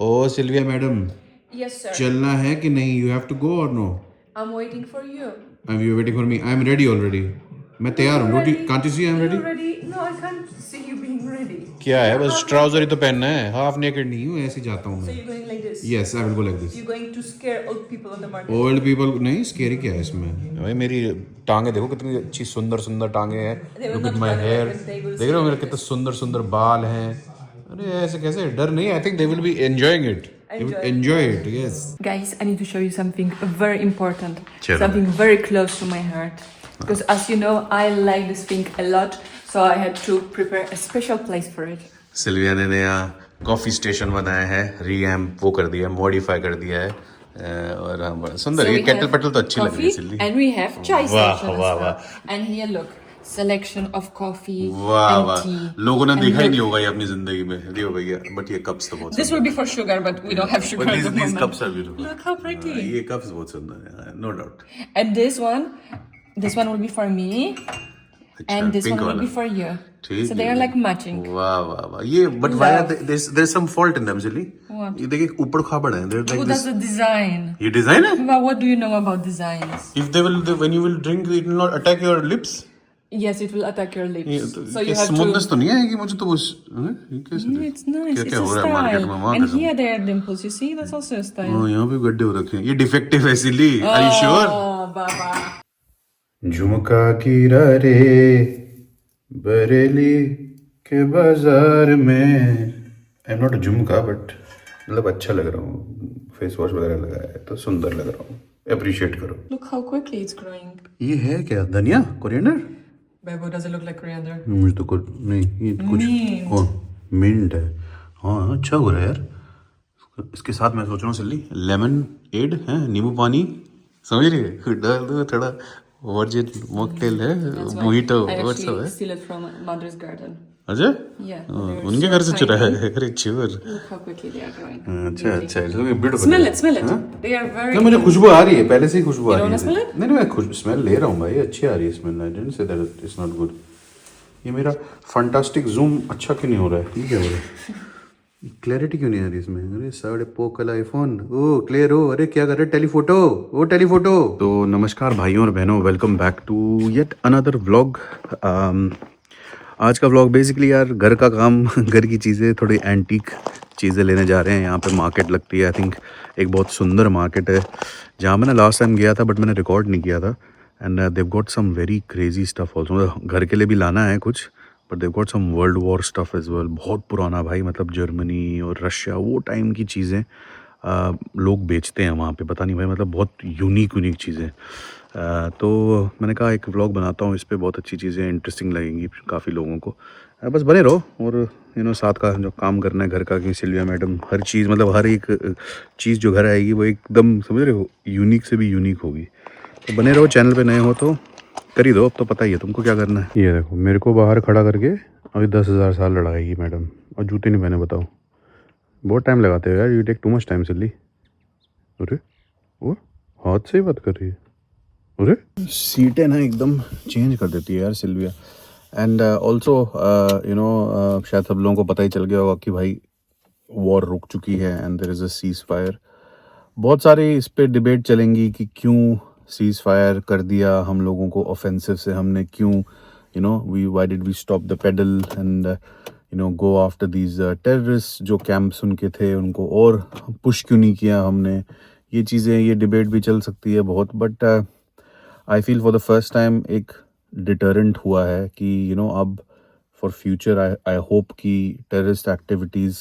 ओ Sylvia madam, Yes, sir. चलना है कि नहीं? You have to go or no? I'm waiting for you. I you waiting for me? I am ready already. मैं तैयार हूँ। रोटी can't you see I am ready? You're ready? No, I can't see you being ready. क्या है, You're बस half trouser ही naked. तो पहनना है, हाफ नेकेड नहीं हूँ, ऐसे ही जाता हूँ So मैं। you're going like this? Yes I will go like this. You're going to scare old people on the market. Old people नहीं, स्केरी क्या है इसमें? भाई मेरी टांगे देखो कितनी अच्छी सुंदर सुंदर टांगे हैं। They will look at not my run away hair, when they will देख रहे हो see मेरे like कितने this. सुंदर सुंदर बाल हैं। अरे ऐसे कैसे? डर नहीं। I think they will be enjoying it. Enjoy it. Yes Guys, I need to show you something very important. Chalo. Something very close to my heart. Because as you know, I like this thing a lot. So I had to prepare a special place for it. Sylvia ने नया coffee station बनाया है, रीएम्प वो कर दिया है, modify कर दिया है। और हाँ, बड़ा सुंदर। So ये we केटल have पेटल तो अच्छी लग रही है coffee Silvi. and we have chai वाह, station as वाह, well. वाह। And here look, selection of coffee वाह and वाह, tea. लोगों ने And देखा ही look, नहीं होगा ये अपनी जिंदगी में। देखो भैया, बट ये कप्स तो बहुत this will be for sugar, but we don't have sugar at the these moment. cups are beautiful। Look how pretty. ये कप्स बहुत सुंदर है, no doubt. And this one will be for me, and this pink one will वाला। be for you. ठीक So they है। are like matching. वाह वाह वाह। ये but why are there some fault in them Sylvie? What? ये देखिए ऊपर खाबड़ है, there Oh, like that's this. the design. ये डिजाइन है? But what do you know about designs? If they will, when you will drink, it will not attack your lips. Yes, it will attack your lips. ये So you have smoothness to. तो नहीं आएगी मुझे तो बस। ये कैसे? It's nice. क्या It's क्या a हो रहा है मार्केट style. में? वहाँ And कसम। here there are dimples. You see, that's also a style. हाँ, यहाँ पे गड्ढे हो रखे हैं। ये डिफेक्टिव है सिली। Are you sure? Oh, Baba. झुमका गिरा रे बरेली के बाजार में। आई एम नॉट झुमका बट मतलब अच्छा लग रहा हूँ। फेस वॉश वगैरह लगाया है तो सुंदर लग रहा हूँ। अप्रिशिएट करो। Look how quickly it's growing. ये है क्या? धनिया? Coriander? Bebo, does it look like coriander? मुझे तो कुछ नहीं, ये कुछ Mint. ओ मिंट है। हाँ अच्छा हो रहा है यार। इसके साथ मैं सोच रहा हूँ सिल्ली, लेमन एड है, नींबू पानी, समझ रही है, डाल दो थोड़ा। वर्जिन मॉकटेल है, That's why mojito, I what's actually है? steal it from Madre's garden. अच्छा? Yeah. हाँ, they're उनके so घर से चुरा tiny. है? अरे चोर। Look how quickly they are growing. अच्छा अच्छा, इसको beautiful. Smell it, smell it. हाँ? They are very. नहीं, मुझे खुशबू आ रही है, पहले से ही खुशबू आ You रही है। don't smell it? नहीं नहीं, मैं खुश स्मेल ले रहा हूँ भाई, अच्छी आ रही है smell. I didn't say that it's not good. ये मेरा फंटास्टिक जूम अच्छा क्यों नहीं हो रहा है? ठीक है हो रहा है। क्लैरिटी क्यों नहीं आ रही इसमें? अरे साढ़े पोकल आईफोन, ओ क्लियर हो। अरे क्या कर रहे? Telephoto, oh telephoto. तो नमस्कार भाइयों और बहनों, welcome back to yet another vlog. आज का व्लॉग बेसिकली यार घर का काम, घर की चीज़ें, थोड़ी एंटीक चीज़ें लेने जा रहे हैं। यहाँ पे मार्केट लगती है, आई थिंक एक बहुत सुंदर मार्केट है जहाँ मैंने लास्ट टाइम गया था बट मैंने रिकॉर्ड नहीं किया था। And they've got some very crazy stuff also. घर के लिए भी लाना है कुछ, but they've got some world war stuff as well. बहुत पुराना भाई, मतलब जर्मनी और रशिया वो टाइम की चीज़ें लोग बेचते हैं वहाँ पे। पता नहीं भाई, मतलब बहुत यूनिक चीज़ें। तो मैंने कहा एक व्लॉग बनाता हूँ इस पे, बहुत अच्छी चीज़ें इंटरेस्टिंग लगेंगी काफ़ी लोगों को। बस बने रहो और साथ का जो काम करना है घर का, कि सिल्विया मैडम हर चीज़, मतलब हर एक चीज़ जो घर आएगी वो एकदम, समझ रहे हो, यूनिक से भी यूनिक होगी। तो बने रहो, चैनल पे नए हो तो कर ही दो, अब तो पता ही है तुमको क्या करना है। ये देखो मेरे को बाहर खड़ा करके अभी 10,000 साल लड़ाएगी मैडम, और जूते नहीं पहने। बताओ, बहुत टाइम लगाते हो यार, you take too much time silly. अरे वो हाथ से ही बात कर रही है। अरे सीटें ना एकदम चेंज कर देती है यार सिल्विया। एंड ऑल्सो शायद सब लोगों को पता ही चल गया होगा कि भाई वॉर रुक चुकी है and there is a ceasefire. बहुत सारी इस पे डिबेट चलेंगी कि क्यों सीज फायर कर दिया हम लोगों को ऑफेंसिव से, हमने क्यों why did we stop the pedal and go after these terrorist जो कैंप्स उनके थे, उनको और पुश क्यों नहीं किया हमने। ये चीज़ें, ये डिबेट भी चल सकती है बहुत, but I feel for the first time एक डिटरेंट हुआ है कि अब फॉर फ्यूचर आई होप कि टेररिस्ट एक्टिविटीज़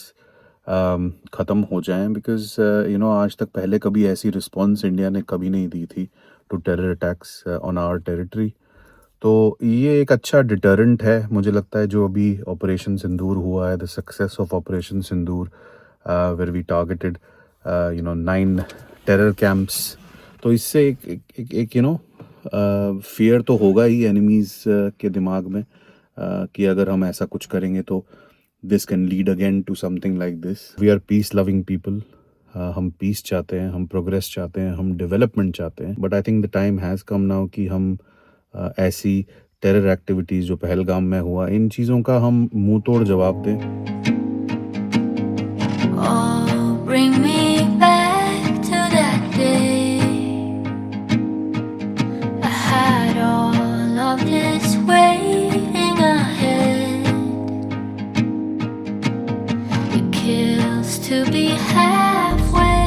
ख़त्म हो जाएं, बिकॉज आज तक पहले कभी ऐसी रिस्पॉन्स इंडिया ने कभी नहीं दी थी to terror attacks on our territory. तो ये एक अच्छा डिटरेंट है मुझे लगता है, जो अभी ऑपरेशन सिंदूर हुआ है, the success of operation Sindoor where we targeted 9 terror camps. तो इससे एक फियर तो होगा ही एनिमीज़ के दिमाग में कि अगर हम ऐसा कुछ करेंगे तो this can lead again to something like this. We are peace loving people, हम पीस चाहते हैं, हम प्रोग्रेस चाहते हैं, हम डेवलपमेंट चाहते हैं, but I think the time has come now कि हम ऐसी टेरर एक्टिविटीज़ जो पहलगाम में हुआ, इन चीज़ों का हम मुंह तोड़ जवाब दें। to be halfway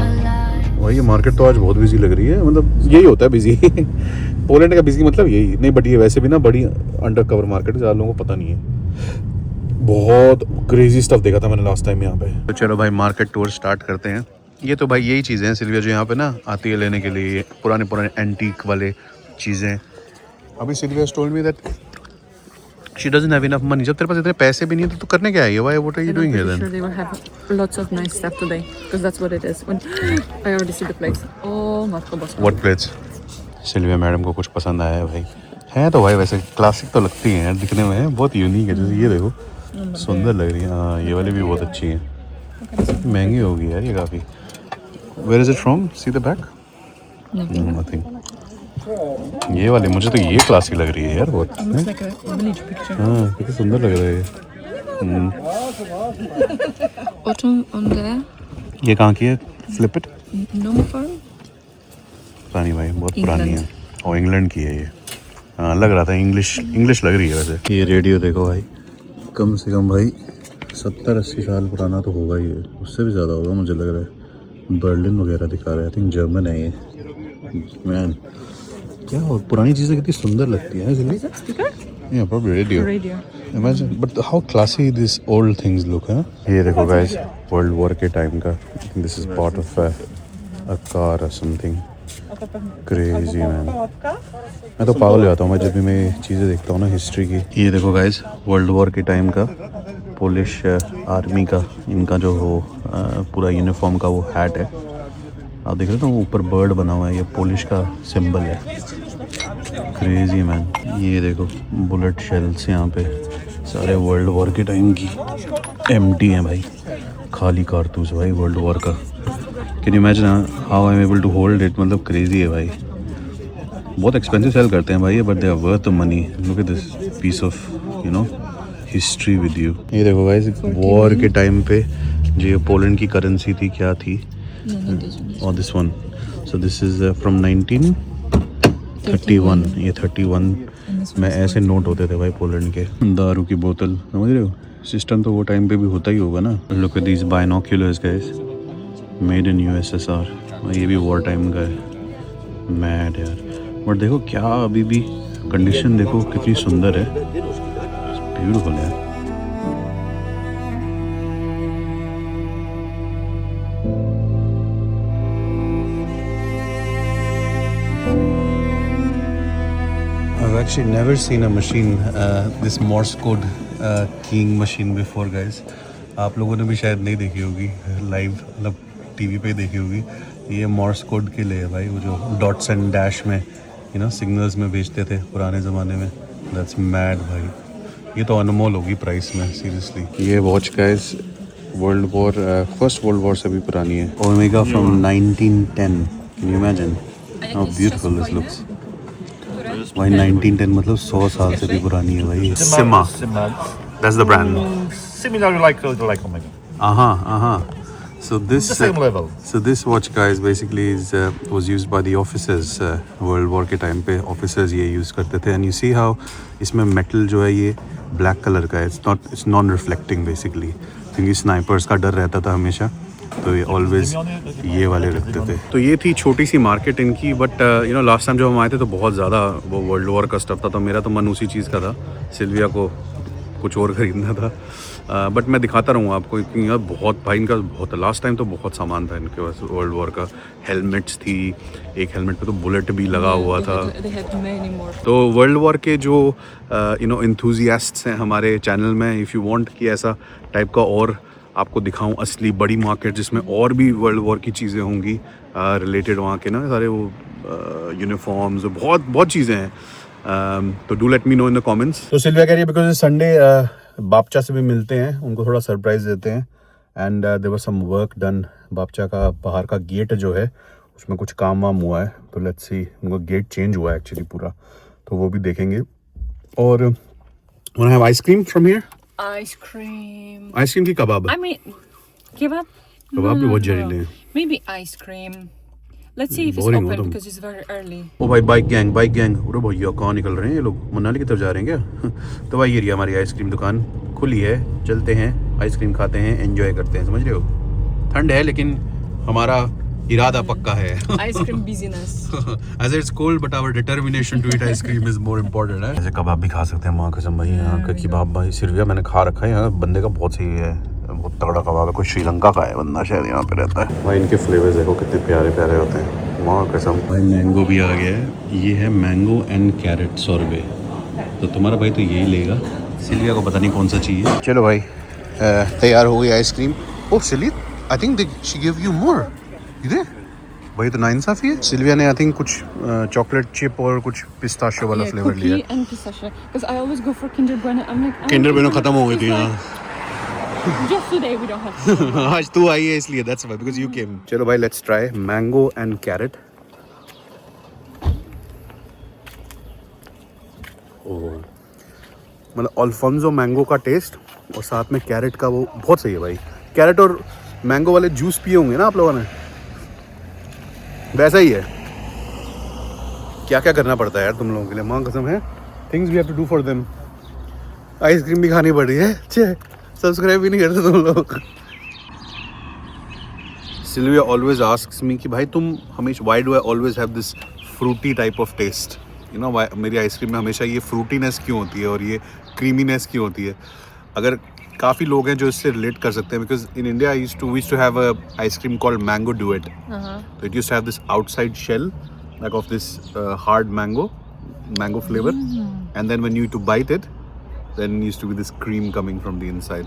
alive. वही मार्केट तो आज बहुत बिजी लग रही है, मतलब यही होता है बिजी पोलैंड का बिजी मतलब यही नहीं, बट ये वैसे भी ना बड़ी अंडर कवर मार्केट है, ज़्यादा लोगों को पता नहीं है। बहुत क्रेजी स्टफ देखा था मैंने लास्ट टाइम यहाँ पे। तो चलो भाई मार्केट टूर स्टार्ट करते हैं। ये तो भाई यही चीज़ें हैं सिल्विया जो यहाँ पे ना आती है लेने के लिए, ये पुराने पुराने एंटीक वाले चीज़ें। अभी Sylvia told me that she doesn't have enough money. जब तेरे पास इतने पैसे भी नहीं है तो करने क्या आई है? Why what are you doing here then? Sure, they will have lots of nice stuff today because that's what it is. When I already see the place. Oh, Marco Bosco. What plates? Sylvia madam को कुछ पसंद आया है भाई। है तो भाई वैसे क्लासिक तो लगती हैं यार, दिखने में बहुत यूनिक है। जैसे ये देखो सुंदर लग रही है। हाँ ये वाली भी बहुत अच्छी है, महंगी होगी यार ये काफ़ी। Where is it from? See the back? Nothing. ये वाली मुझे तो ये क्लासिक लग रही है यार बहुत। Looks like a village picture. हाँ कितनी सुंदर लग रहा है ये। Autumn on there. ये कहाँ की है? Flip it. No farm. पुरानी भाई बहुत पुरानी है और इंग्लैंड की है ये। हाँ लग रहा था इंग्लिश लग रही है वैसे। ये रेडियो देखो भाई, कम से कम भाई 70-80 साल पुराना तो होगा ही, उससे भी ज़्यादा होगा मुझे लग रहा है। बर्लिन वगैरह दिखा रहा है, आई थिंक जर्मन है ये। मैन क्या हो, पुरानी चीज़ें कितनी सुंदर लगती है इसलिए। Yeah, probably radio. Radio. Imagine, but how classy these old things look, है ना? ये देखो guys, वर्ल्ड वॉर के टाइम का। I think this is part of a car or something. Crazy man. मैं तो पागल हो जाता हूँ मैं जब भी मैं चीज़ें देखता हूँ ना हिस्ट्री की। ये देखो guys, वर्ल्ड वॉर के टाइम का पोलिश आर्मी का इनका जो हो पूरा यूनिफॉर्म का वो हैट है। आप देख रहे हो ना ऊपर बर्ड बना हुआ है, ये पोलिश का सिंबल है। Crazy man. ये देखो बुलेट शेल्स यहाँ पे सारे वर्ल्ड वॉर के टाइम की एम्प्टी हैं भाई, खाली कारतूस भाई वर्ल्ड वॉर का। Can you imagine how I am able to hold it? मतलब क्रेजी है भाई। बहुत एक्सपेंसिव सेल करते हैं भाई ये, but they are worth the money. Look at this piece of you know history with you. ये देखो गाइस वॉर के टाइम पे जो ये पोलैंड की करेंसी थी क्या थी? और this one, so this is from 1931। ये 31 में ऐसे नोट होते थे भाई पोलैंड के। दारू की बोतल, समझ रहे हो? सिस्टम तो वो टाइम पे भी होता ही होगा ना। Look at these binoculars guys, made in USSR। ये भी वॉर टाइम का है। मैड यार, बट देखो क्या अभी भी कंडीशन देखो कितनी सुंदर है, ब्यूटीफुल है। I've actually never seen a machine, this Morse code keying machine before, guys. आप लोगों ने भी शायद नहीं देखी होगी लाइव, मतलब टीवी पे देखी होगी। ये मॉर्स कोड के लिए है भाई, वो जो डॉट्स एंड डैश में सिग्नल्स में भेजते थे पुराने ज़माने में। दैट्स मैड भाई, ये तो अनमोल होगी प्राइस में सीरियसली। ये watch guys first world war से भी पुरानी है। Omega from 1910। Can you imagine how beautiful this looks? भाई 1910 मतलब 100 साल से भी पुरानी है भाई। Sima. That's the brand. Similar like Omega. So this The same level. So this watch guys basically was used by the officers World War के time पे officers ये use करते थे। And you see how इसमें metal जो है ये black color का है, it's non-reflecting basically, क्योंकि snipers का डर रहता था हमेशा, तो ये ऑलवेज ये वाले रखते थे। तो ये थी छोटी सी मार्केट इनकी, बट लास्ट टाइम जब हम आए थे तो बहुत ज़्यादा वो वर्ल्ड वॉर का स्टफ था, तो मेरा तो मन उसी चीज़ का था। सिल्विया को कुछ और ख़रीदना था, बट मैं दिखाता रहूँगा आपको, क्योंकि यार बहुत भाई इनका बहुत लास्ट टाइम तो बहुत सामान था इनके पास वर्ल्ड वॉर का। हेलमेट्स थी, एक हेलमेट पे तो बुलेट भी लगा हुआ था। They had many more. तो वर्ल्ड वॉर के जो इंथुजियास्ट्स हैं हमारे चैनल में, इफ़ यू वांट कि ऐसा टाइप का और आपको दिखाऊं असली बड़ी मार्केट जिसमें और भी वर्ल्ड वॉर की चीज़ें होंगी रिलेटेड, वहाँ के ना सारे वो यूनिफॉर्म्स, बहुत चीज़ें हैं। तो do let me know in the comments. तो सिल्विया कह रही है बिकॉज संडे बापचा से भी मिलते हैं, उनको थोड़ा सरप्राइज देते हैं। And there was some work done, बापचा का बाहर का गेट जो है उसमें कुछ काम वाम हुआ है, तो लेट्स सी। उनका गेट चेंज हुआ है एक्चुअली पूरा, तो वो भी देखेंगे। और want have ice cream from here? Ice cream. Ice cream की कबाब? I mean, kebab? कबाब भी बहुत जहरीले हैं। Maybe ice cream. Let's see if it's Boring हो open तुम। because it's very early. ओ भाई बाइक गैंग। अरे भैया कहाँ निकल रहे हैं ये लोग? मनाली की तरफ जा रहे हैं क्या? तो भाई ये रही हमारी आइसक्रीम दुकान खुली है, चलते हैं आइसक्रीम खाते हैं, एंजॉय करते हैं, समझ रहे हो। ठंड है लेकिन हमारा इरादा पक्का है। Ice cream busyness. As it's cold, but our determination to eat ice cream is more important है। ऐसे कबाब भी खा सकते हैं, माँ कसम भाई, यहाँ का कबाब भाई सिर्विया मैंने खा रखा है, यहाँ बंदे का बहुत सही है, बहुत तगड़ा कबाब है, कोई श्रीलंका का है बंदा शायद यहाँ पे रहता है भाई। इनके फ्लेवर्स देखो कितने प्यारे प्यारे होते हैं, माँ कसम भाई। मैंगो भी आ गया है, ये है मैंगो एंड कैरेट सॉर्बे, तो तुम्हारा भाई तो यही लेगा, सिल्विया को पता नहीं कौन सा चाहिए। चलो भाई तैयार हो गई ice cream. Oh silly, I think she give you more. इधर भाई तो नाइंसाफी है। सिल्विया ने आई थिंक कुछ चॉकलेट चिप और कुछ पिस्ताशियो वाला फ्लेवर लिया। Cookie and pistachio. Because I always go for Kinder Bueno. I'm like, Kinder bueno खत्म हो गई थी यहाँ। just today we don't have. आज तू आई है इसलिए, that's why, because you came। चलो भाई let's try mango and carrot. मतलब अल्फोंसो मैंगो का टेस्ट और साथ में कैरेट का वो बहुत सही है भाई। कैरेट और मैंगो वाले जूस पिए होंगे ना आप लोगों ने, वैसा ही है। क्या क्या करना पड़ता है यार तुम लोगों के लिए, माँ कसम है। Things we have to do for them. Ice cream भी खानी पड़ रही है, सब्सक्राइब भी नहीं करते तुम लोग। सिल्विया ऑलवेज आस्क्स मी कि भाई तुम हमेशा, why do I always have this fruity type of taste, you know, मेरी आइसक्रीम में हमेशा ये फ्रूटीनेस क्यों होती है और ये क्रीमीनेस क्यों होती है। अगर काफ़ी लोग हैं जो इससे रिलेट कर सकते हैं, because in India we used to have a ice cream called mango duet. तो it used to have this outside shell like of this hard mango flavour, and then when you to bite it then used to be this cream coming from the inside.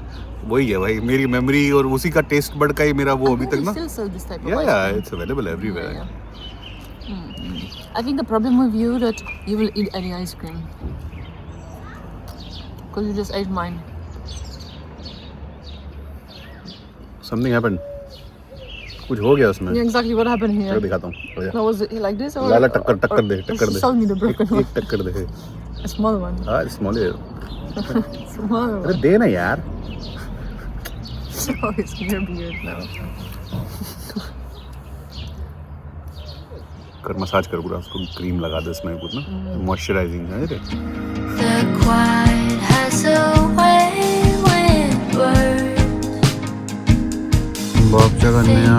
वही है भाई मेरी memory, और उसी का taste bud का ही मेरा वो अभी तक ना। Still sell this type of Yeah, ice cream. it's available everywhere. I think the problem with you that you will eat any ice cream. Because you just ate mine. Something happened. कुछ हो गया उसमें। Yeah, exactly what happened here. चलो दिखाता हूँ। हो जा। Now was it like this or? लाला टक्कर टक्कर दे, टक्कर दे। Show me the broken one. एक टक्कर दे। A small one. हाँ स्मॉल है। Small अरे one. दे ना यार। Oh, it's your beard now. कर मसाज कर पूरा उसको, क्रीम लगा दे इसमें कुछ ना, मॉइस्चराइजिंग है रे। The quiet has a way with words. Bapcha का नया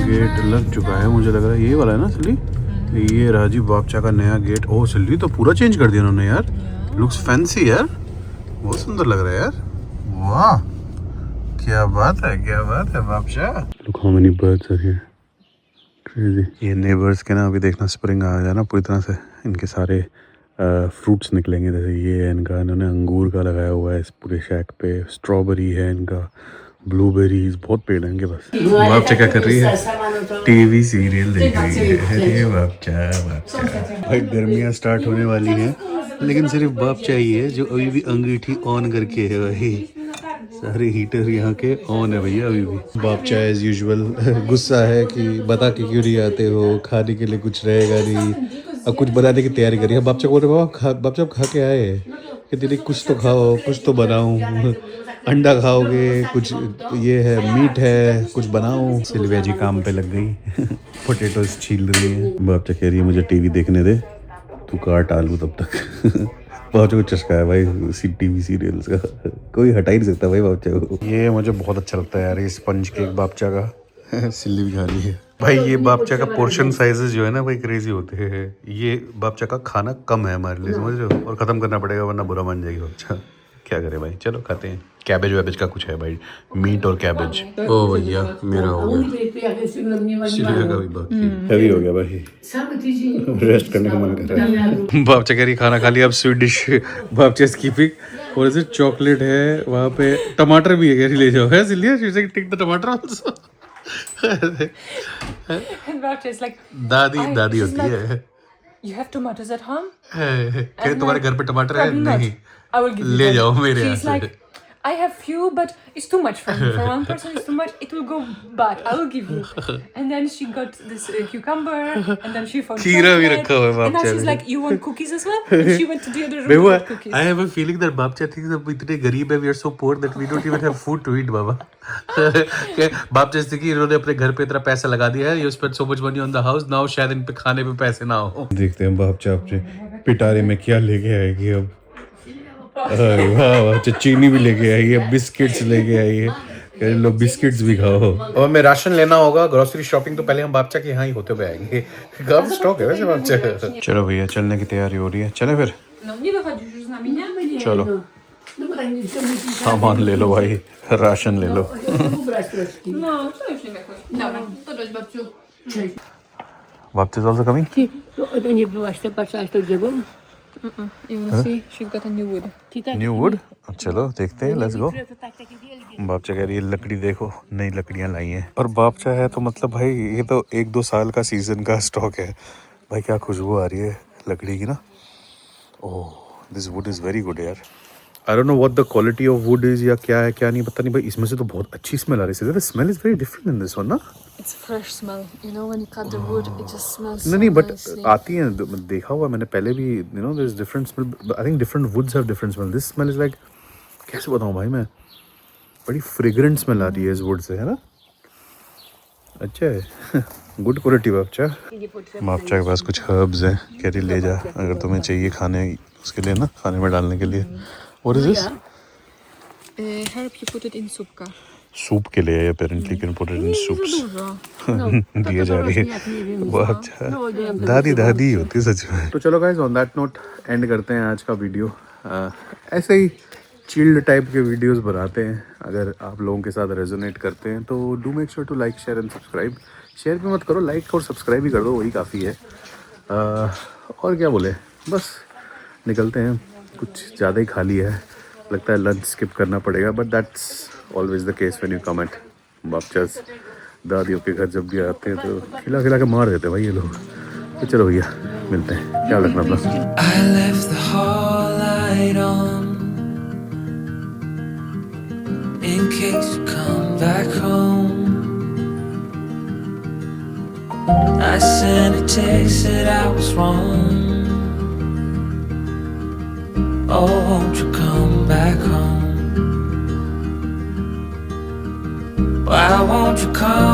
गेट लग चुका है, मुझे लग रहा है ये वाला है ना सिल्ली। ये राजीव बापचा का नया गेट। ओह सिल्ली तो पूरा चेंज कर दिया उन्होंने यार, लुक्स फैंसी यार, बहुत सुंदर लग रहा है यार। वाह क्या बात है, क्या बात है बापचा। Look how many birds are here, crazy. ये नेबर्स के ना अभी देखना स्प्रिंग आ जाए ना पूरी तरह से, इनके सारे फ्रूट्स निकलेंगे। जैसे ये है इनका, इन्होंने अंगूर का लगाया हुआ है इस पूरे शैक पे, स्ट्रॉबेरी है इनका, ब्लूबेरीज, बहुत पेड़ हैं इनके पास। बापचा क्या कर रही है, टीवी सीरियल देख रही है। अरे बापचा भाई गर्मियाँ स्टार्ट होने वाली हैं, लेकिन सिर्फ बापचा ही है जो अभी भी अंगीठी ऑन करके है भाई। सारे हीटर यहाँ के ऑन है भैया अभी भी। बापचा एज यूजुअल गुस्सा है कि बता के क्यों नहीं आते हो, खाने के लिए कुछ रहेगा नहीं। अब कुछ बनाने की तैयारी करी है। बापचा बोल रहे बापचा खा के आए कि तेरी कुछ तो खाओ, कुछ तो बनाऊं, अंडा खाओगे, कुछ ये है मीट है, कुछ बनाओ। सिल्विया जी काम पे लग गई, पोटैटोस छील रही है। बापचा कह रही है मुझे टीवी देखने दे, तू काट आलू तब तक। बापचा को चस्का है भाई टीवी सीरियल्स का, कोई हटा ही नहीं सकता भाई बापचा को। ये मुझे बहुत अच्छा लगता है यार, ये स्पंज केक बापचा का। सिल्ली भी खा रही है भाई। ये बापचा का पोर्शन साइजेस जो है ना भाई क्रेजी होते हैं। ये बापचा का खाना कम है हमारे लिए, समझ रहे हो, और ख़त्म करना पड़ेगा वरना बुरा मान जाएगी बापचा। क्या करे भाई, चलो खाते हैं। कैबेज वैबेज का कुछ है भाई, मीट और कैबेज। ओ भैया मेरा हो गया, सिल्विया का भी बाकी हैवी हो गया भाई, रेस्ट करने का मन कर रहा है। बापचा कह रही खाना खा लिया, अब स्वीट डिश बापचा स्कीपिंग। और ऐसे चॉकलेट है वहाँ पे, टमाटर भी है, कह रही ले जाओ है सिल्विया, टिक द टमाटर also. And Bacha is like, दादी होती है। you have tomatoes at home? क्या तुम्हारे घर पे टमाटर है? Probably not. नहीं, I will give you ले them. जाओ मेरे यहाँ She's से। like, I have few, but it's too much for me. For one person, it's too much. It will go bad. I will give you. And then she got this cucumber, and then she found खीरा भी chocolate. रखा हुआ है And now Bapcha she's ने। like, you want cookies as well? And she went to the other room बेहुआ, with cookies. I have a feeling that Bapcha thinks that we इतने गरीब है, we are so poor that we don't even have food to eat बाबा। बापचा से कि इन्होंने अपने घर पे इतना पैसा लगा दिया है, you spent so much money on the house, now शायद इन पे खाने पे पैसे ना हो। देखते हैं बापचा अपने पिटारे में क्या लेके आएगी अब। वाह, चीनी भी लेके आई है, बिस्किट्स लेके आई है, कह रही लो बिस्किट्स भी खाओ। और हमें राशन लेना होगा, ग्रोसरी शॉपिंग तो पहले हम बापचा के यहाँ ही होते हुए आएंगे। कब स्टॉक है वैसे बापचा। चलो भैया चलने की तैयारी हो रही है, चले फिर। No, nie wychodzisz już z nami, nie? चलो सामान ले लो भाई, राशन ले लो। No, to już nie jakoś. Dobra, to cześć babciu. Babcia is also coming? To nie byłaś, to patrzałaś to drzewo? You will see, she got a new wood. New would, चलो देखते हैं, let's go. To tak takie wielkie. Bapcha कह रही है लकड़ी देखो, नई लकड़ियां लाई हैं। और बापचा है तो मतलब भाई ये तो 1-2 साल का सीजन का स्टॉक है भाई। क्या खुशबू आ रही है लकड़ी की ना। Oh this wood is very good यार। I don't know what the quality of wood is या क्या है क्या नहीं, पता नहीं भाई। इसमें से तो बहुत अच्छी स्मेल आ रही है। The smell is very different in this one ना। It's fresh smell. You know, when you cut the wood, it just smells नहीं so नहीं बट nicely. आती हैं, देखा हुआ मैंने पहले भी। You know there is different smell. I think different woods have different smell. This smell is like, कैसे बताऊँ भाई मैं, बड़ी फ्रेग्रेंट स्मेल आ रही है इस वुड से, है ना। अच्छा है। Good quality Bapcha. बापचा के पास कुछ हर्ब्स हैं, कह रही ले जा अगर तुम्हें चाहिए खाने उसके लिए ना, खाने में डालने के लिए। What is this? Herb, you put it in supka. Soup के लिए apparently can put it in soups. दिए जा रही है बहुत अच्छा। दादी दादी होती है सच में। तो चलो guys on that note and करते हैं आज का वीडियो। ऐसे ही चिल्ड टाइप के वीडियोस बनाते हैं। अगर आप लोगों के साथ रेजोनेट करते हैं तो do make sure to like share and subscribe. Share भी मत करो, लाइक और सब्सक्राइब भी कर दो, वही काफ़ी है। और क्या बोले, बस निकलते हैं। कुछ ज़्यादा ही खाली है, लगता है लंच स्किप करना पड़ेगा, but that's always the case when you come at बापचास। दादियों के घर जब भी आते हैं तो खिला खिला के मार देते हैं भाई ये लोग। तो चलो भैया मिलते हैं, ख्याल रखना अपना। I left the hall light on in case you come back home. I sent a text that I was wrong. Oh, won't you come back home? Why won't you come